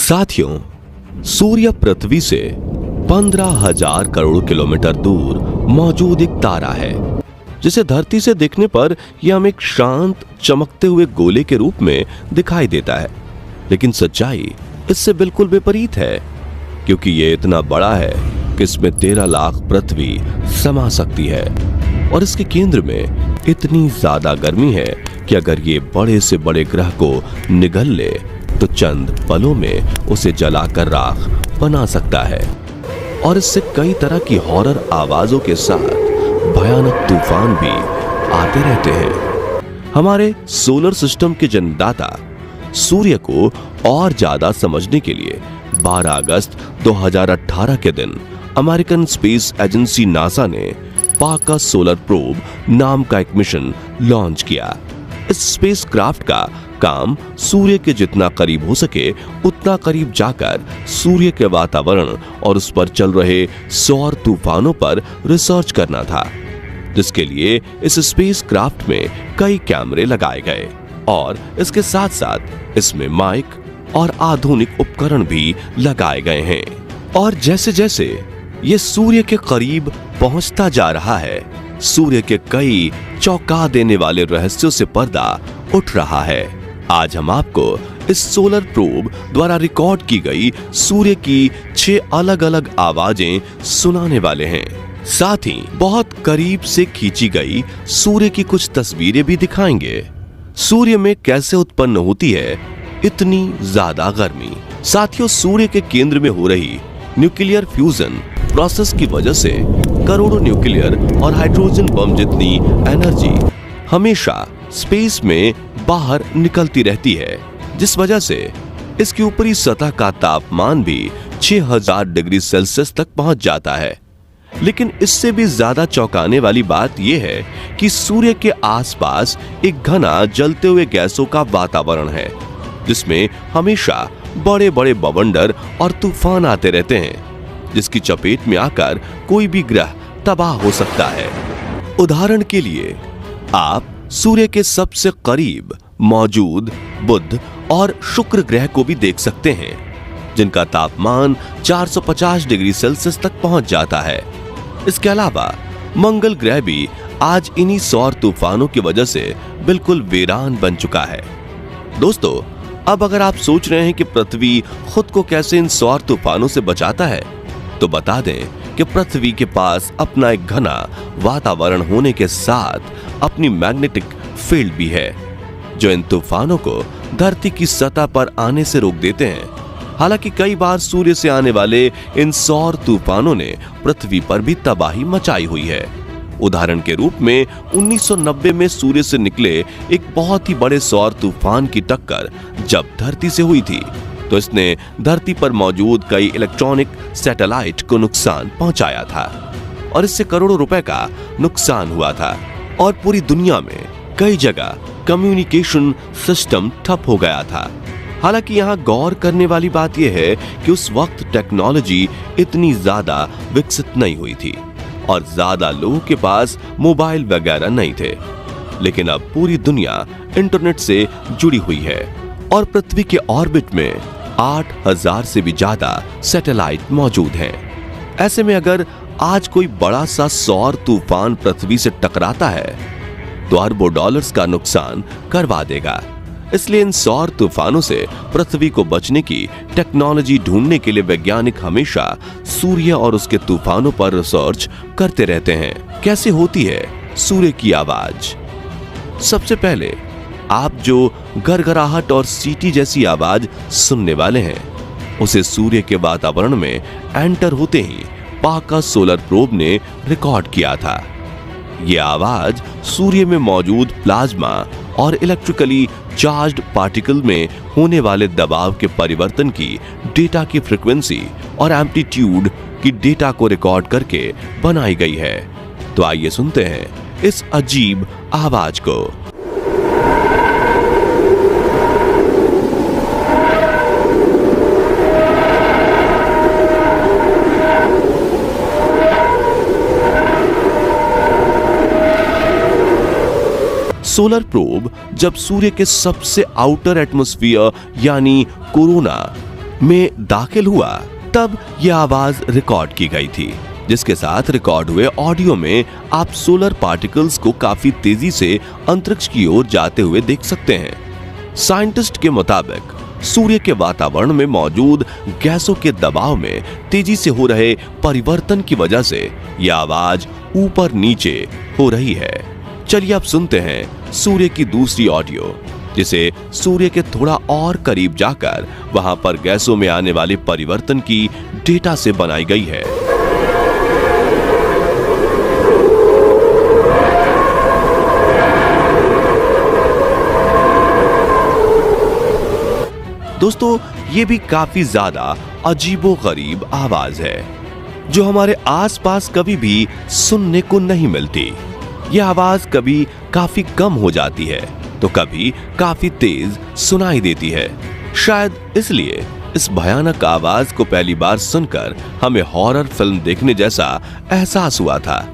साथियों, सूर्य पृथ्वी से 15,000 करोड़ किलोमीटर दूर मौजूद एक तारा है जिसे धरती से देखने पर यह हमें एक शांत चमकते हुए गोले के रूप में दिखाई देता है। लेकिन सच्चाई इससे बिल्कुल विपरीत है, क्योंकि यह इतना बड़ा है कि इसमें 13 लाख पृथ्वी समा सकती है और इसके केंद्र में इतनी ज्यादा गर्मी है कि अगर ये बड़े से बड़े ग्रह को निगल ले तो चंद पलों में उसे जलाकर राख बना सकता है। और इससे कई तरह की हॉरर आवाजों के साथ भयानक तूफान भी आते रहते हैं। हमारे सोलर सिस्टम के जन्मदाता सूर्य को और ज्यादा समझने के लिए 12 अगस्त 2018 के दिन अमेरिकन स्पेस एजेंसी नासा ने पाकस सोलर प्रोब नाम का एक मिशन लॉन्च किया। इस स्पेसक्राफ्ट का काम सूर्य के जितना करीब हो सके उतना करीब जाकर सूर्य के वातावरण और उस पर चल रहे सौर तूफानों पर रिसर्च करना था, जिसके लिए इस स्पेसक्राफ्ट में कई कैमरे लगाए गए और इसके साथ साथ इसमें माइक और आधुनिक उपकरण भी लगाए गए हैं। और जैसे जैसे ये सूर्य के करीब पहुंचता जा रहा है, सूर्य के कई चौंका देने वाले रहस्यों से पर्दा उठ रहा है। आज हम आपको इस सोलर प्रोब द्वारा रिकॉर्ड की गई सूर्य की 6 अलग अलग आवाजें सुनाने वाले हैं। साथ ही बहुत करीब से खींची गई सूर्य की कुछ तस्वीरें भी दिखाएंगे। सूर्य में कैसे उत्पन्न होती है इतनी ज्यादा गर्मी। साथियों, सूर्य के केंद्र में हो रही न्यूक्लियर फ्यूजन प्रोसेस की वजह से करोड़ों न्यूक्लियर और हाइड्रोजन बम जितनी एनर्जी हमेशा स्पेस में बाहर निकलती रहती है, जिस वजह से इसकी ऊपरी सतह का तापमान भी 6000 डिग्री सेल्सियस तक पहुंच जाता है। लेकिन इससे भी ज्यादा चौंकाने वाली बात यह है कि सूर्य के आसपास एक घना जलते हुए गैसों का वातावरण है, जिसमें हमेशा बड़े बड़े बवंडर और तूफान आते रहते हैं, जिसकी चपेट में आकर कोई भी ग्रह तबाह हो सकता है। उदाहरण के लिए आप सूर्य के सबसे करीब मौजूद बुध और शुक्र ग्रह को भी देख सकते हैं, जिनका तापमान 450 डिग्री सेल्सियस तक पहुंच जाता है। इसके अलावा मंगल ग्रह भी आज इन्हीं सौर तूफानों की वजह से बिल्कुल वीरान बन चुका है। दोस्तों, अब अगर आप सोच रहे हैं कि पृथ्वी खुद को कैसे इन सौर तूफानों से बचाता है, तो बता दें कि पृथ्वी के पास अपना एक घना वातावरण होने के साथ अपनी मैग्नेटिक फील्ड भी है, जो इन तूफानों को धरती की सतह पर आने से रोक देते हैं। हालांकि कई बार सूर्य से आने वाले इन सौर तूफानों ने पृथ्वी पर भी तबाही मचाई हुई है। उदाहरण के रूप में 1990 में सूर्य से निकले एक बहुत ही बड़े सौर तूफान की टक्कर जब धरती से हुई थी, तो इसने धरती पर मौजूद कई इलेक्ट्रॉनिक सैटेलाइट को नुकसान पहुंचाया था और इससे करोड़ों रुपए का नुकसान हुआ था और पूरी दुनिया में कई जगह कम्युनिकेशन सिस्टम ठप हो गया था। हालांकि यहाँ गौर करने वाली बात यह है कि उस वक्त टेक्नोलॉजी इतनी ज्यादा विकसित नहीं हुई थी और ज्यादा लोगों के पास मोबाइल वगैरह नहीं थे। लेकिन अब पूरी दुनिया इंटरनेट से जुड़ी हुई है और पृथ्वी के ऑर्बिट में 8000 से भी ज्यादा सैटेलाइट मौजूद हैं। ऐसे में अगर आज कोई बड़ा सा सौर तूफान पृथ्वी से टकराता है तो अरबों डॉलर्स का नुकसान करवा देगा। इसलिए इन सौर तूफानों से पृथ्वी को बचने की टेक्नोलॉजी ढूंढने के लिए वैज्ञानिक हमेशा सूर्य और उसके तूफानों पर रिसर्च करते रहते हैं। कैसे होती है सूर्य की आवाज? सबसे पहले आप जो गरगराहट और सीटी जैसी आवाज सुनने वाले हैं, उसे सूर्य के वातावरण में एंटर होते ही पाकस सोलर प्रोब ने रिकॉर्ड किया था। यह आवाज सूर्य में मौजूद प्लाज्मा और इलेक्ट्रिकली चार्ज्ड पार्टिकल में होने वाले दबाव के परिवर्तन की डेटा की फ्रीक्वेंसी और एम्पलीट्यूड की डेटा को रिकॉर्ड करके बनाई गई है। तो आइए सुनते हैं इस अजीब आवाज को। सोलर प्रोब जब सूर्य के सबसे आउटर एटमॉस्फेयर यानी कोरोना में दाखिल हुआ तब यह आवाज रिकॉर्ड की गई थी, जिसके साथ रिकॉर्ड हुए ऑडियो में आप सोलर पार्टिकल्स को काफी तेजी से अंतरिक्ष की ओर जाते हुए देख सकते हैं। साइंटिस्ट के मुताबिक सूर्य के वातावरण में मौजूद गैसों के दबाव में तेजी से हो रहे परिवर्तन की वजह से यह आवाज ऊपर नीचे हो रही है। चलिए अब सुनते हैं सूर्य की दूसरी ऑडियो, जिसे सूर्य के थोड़ा और करीब जाकर वहां पर गैसों में आने वाले परिवर्तन की डेटा से बनाई गई है। दोस्तों, ये भी काफी ज्यादा अजीबोगरीब आवाज है जो हमारे आसपास कभी भी सुनने को नहीं मिलती। यह आवाज कभी काफी कम हो जाती है तो कभी काफी तेज सुनाई देती है। शायद इसलिए इस भयानक आवाज को पहली बार सुनकर हमें हॉरर फिल्म देखने जैसा एहसास हुआ था।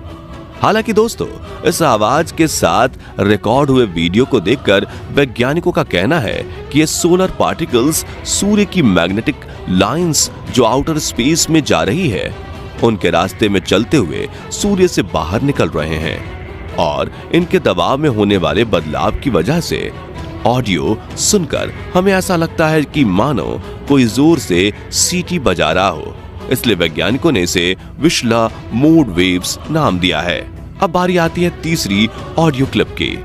हालांकि दोस्तों, इस आवाज के साथ रिकॉर्ड हुए वीडियो को देखकर वैज्ञानिकों का कहना है कि ये सोलर पार्टिकल्स सूर्य की मैग्नेटिक लाइंस जो आउटर स्पेस में जा रही है, उनके रास्ते में चलते हुए सूर्य से बाहर निकल रहे हैं और इनके दबाव में होने वाले बदलाव की वजह से ऑडियो सुनकर हमें ऐसा लगता है कि मानो कोई जोर से सीटी बजा रहा हो। इसलिए वैज्ञानिकों ने इसे विशला मोड वेव्स नाम दिया है। अब बारी आती है तीसरी ऑडियो क्लिप की।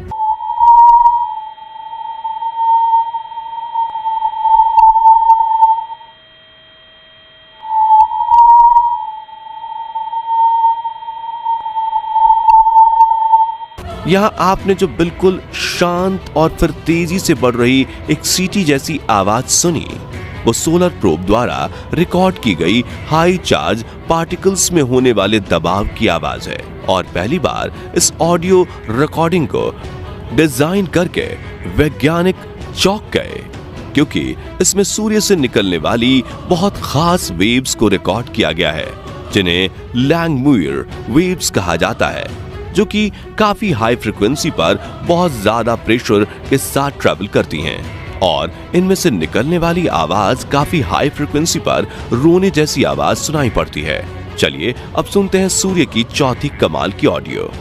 यहां आपने जो बिल्कुल शांत और फिर तेजी से बढ़ रही एक सीटी जैसी आवाज सुनी, वो सोलर प्रोब द्वारा रिकॉर्ड की गई हाई चार्ज पार्टिकल्स में होने वाले दबाव की आवाज है। और पहली बार इस ऑडियो रिकॉर्डिंग को डिजाइन करके वैज्ञानिक चौंक गए, क्योंकि इसमें सूर्य से निकलने वाली बहुत खास वेव्स को रिकॉर्ड किया गया है, जिन्हें लैंगमुइर वेव्स कहा जाता है, जो कि काफी हाई फ्रिक्वेंसी पर बहुत ज्यादा प्रेशर के साथ ट्रैवल करती हैं और इनमें से निकलने वाली आवाज काफी हाई फ्रिक्वेंसी पर रोने जैसी आवाज सुनाई पड़ती है। चलिए अब सुनते हैं सूर्य की चौथी कमाल की ऑडियो।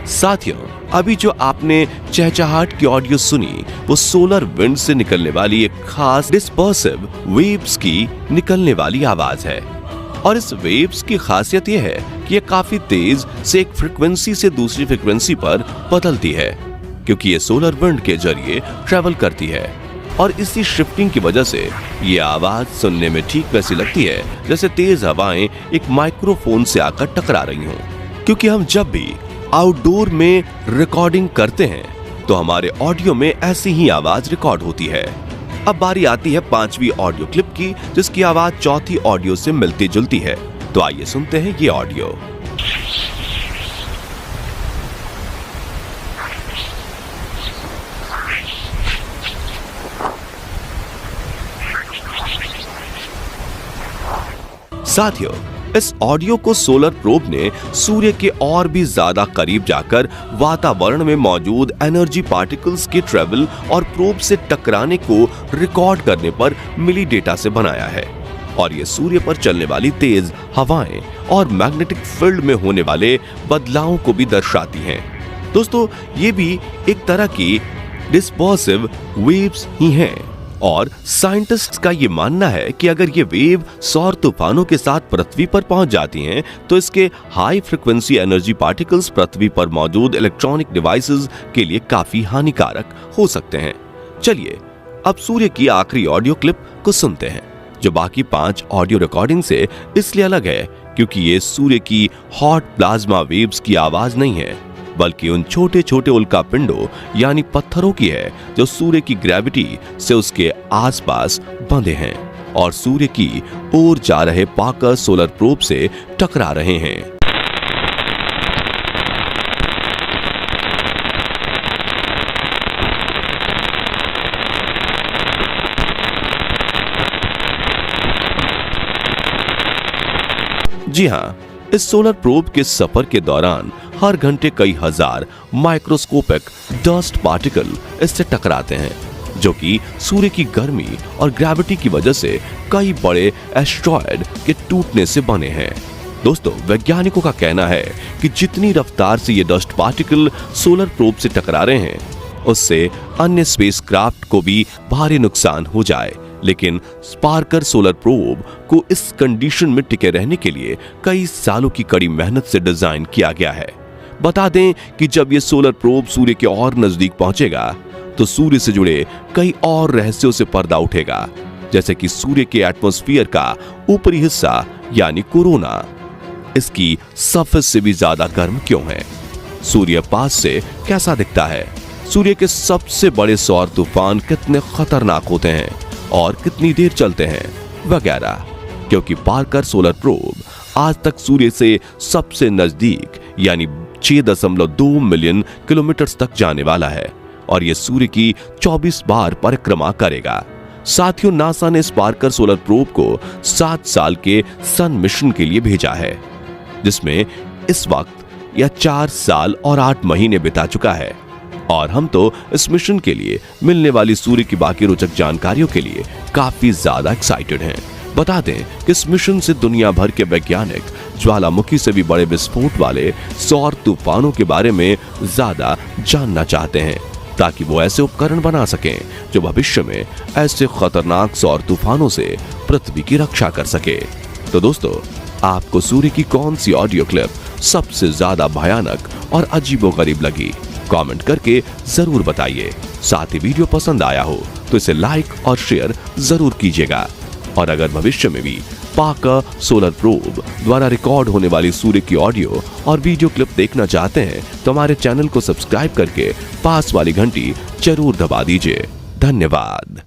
साथियों, अभी जो आपने चहचहाट की ऑडियो सुनी, वो सोलर विंड से निकलने वाली एक खास डिस्पर्सिव वेव्स की निकलने वाली आवाज है। और इस वेव्स की खासियत यह है कि ये काफी तेज से एक फ्रीक्वेंसी से दूसरी फ्रीक्वेंसी पर बदलती है, क्योंकि ये सोलर विंड के जरिए ट्रेवल करती है। और इसी शिफ्टिंग की वजह से ये आवाज सुनने में ठीक वैसी लगती है जैसे तेज हवाएं एक माइक्रोफोन से आकर टकरा रही हों। क्योंकि हम जब भी आउटडोर में रिकॉर्डिंग करते हैं तो हमारे ऑडियो में ऐसी ही आवाज रिकॉर्ड होती है। अब बारी आती है पांचवी ऑडियो क्लिप की, जिसकी आवाज चौथी ऑडियो से मिलती जुलती है। तो आइए सुनते हैं ये ऑडियो। साथियों, इस ऑडियो को सोलर प्रोब ने सूर्य के और भी ज्यादा करीब जाकर वातावरण में मौजूद एनर्जी पार्टिकल्स के ट्रेवल और प्रोब से टकराने को रिकॉर्ड करने पर मिली डेटा से बनाया है। और ये सूर्य पर चलने वाली तेज हवाएं और मैग्नेटिक फील्ड में होने वाले बदलावों को भी दर्शाती हैं। दोस्तों, ये भी एक तरह की डिस्पर्सिव वेव्स ही हैं। और साइंटिस्ट्स का ये मानना है कि अगर ये वेव सौर तूफानों के साथ पृथ्वी पर पहुंच जाती हैं, तो इसके हाई फ्रीक्वेंसी एनर्जी पार्टिकल्स पृथ्वी पर मौजूद इलेक्ट्रॉनिक डिवाइसेस के लिए काफी हानिकारक हो सकते हैं। चलिए अब सूर्य की आखिरी ऑडियो क्लिप को सुनते हैं, जो बाकी 5 ऑडियो रिकॉर्डिंग से इसलिए अलग है क्योंकि ये सूर्य की हॉट प्लाज्मा वेव्स की आवाज नहीं है, बल्कि उन छोटे छोटे उल्का पिंडों यानी पत्थरों की है जो सूर्य की ग्रेविटी से उसके आसपास बंधे हैं और सूर्य की ओर जा रहे पार्कर सोलर प्रोब से टकरा रहे हैं। जी हाँ, इस सोलर प्रोब के सफर के दौरान हर घंटे कई हजार माइक्रोस्कोपिक डस्ट पार्टिकल इससे टकराते हैं, जो कि सूर्य की गर्मी और ग्रेविटी की वजह से कई बड़े एस्टेरॉयड के टूटने से बने हैं। दोस्तों, वैज्ञानिकों का कहना है कि जितनी रफ्तार से ये डस्ट पार्टिकल सोलर प्रोब से टकरा रहे हैं, उससे अन्य स्पेसक्राफ्ट को भी भारी नुकसान हो जाए। लेकिन स्पार्कर सोलर प्रोब को इस कंडीशन में टिके रहने के लिए कई सालों की कड़ी मेहनत से डिजाइन किया गया है। बता दें कि जब ये सोलर प्रोब सूर्य के और नजदीक पहुंचेगा तो सूर्य से जुड़े कई और रहस्यों से पर्दा उठेगा, जैसे कि सूर्य के एटमॉस्फेयर का ऊपरी हिस्सा यानी कोरोना, इसकी सरफेस से भी ज्यादा गर्म क्यों है, सूर्य पास से कैसा दिखता है, सूर्य के सबसे बड़े सौर तूफान कितने खतरनाक होते हैं और कितनी देर चलते हैं, वगैरह। क्योंकि पार्कर सोलर प्रोब आज तक सूर्य से सबसे नजदीक यानी 6.2 मिलियन किलोमीटर तक जाने वाला है और यह सूर्य की 24 बार परिक्रमा करेगा। साथियों, नासा ने स्पार्कर सोलर प्रोब को 7 साल के सन मिशन के लिए भेजा है, जिसमें इस वक्त यह 4 साल और 8 महीने बिता चुका है और हम तो इस मिशन के लिए मिलने वाली सूर्य की बाकी रोचक जानकारियों के लिए काफी ज्यादा एक्साइटेड हैं। बता दें कि इस मिशन से दुनिया भर के वैज्ञानिक ज्वालामुखी से भी बड़े विस्फोट वाले सौर तूफानों के बारे में ज्यादा जानना चाहते हैं, ताकि वो ऐसे उपकरण बना सकें जो भविष्य में ऐसे खतरनाक सौर तूफानों से पृथ्वी की रक्षा कर सके। तो दोस्तों, आपको सूर्य की कौन सी ऑडियो क्लिप सबसे ज्यादा भयानक और अजीबोगरीब लगी, कमेंट करके जरूर बताइए। साथ ही वीडियो पसंद आया हो तो इसे लाइक और शेयर जरूर कीजिएगा। और अगर भविष्य में भी पार्कर सोलर प्रोब द्वारा रिकॉर्ड होने वाली सूर्य की ऑडियो और वीडियो क्लिप देखना चाहते हैं तो हमारे चैनल को सब्सक्राइब करके पास वाली घंटी जरूर दबा दीजिए। धन्यवाद।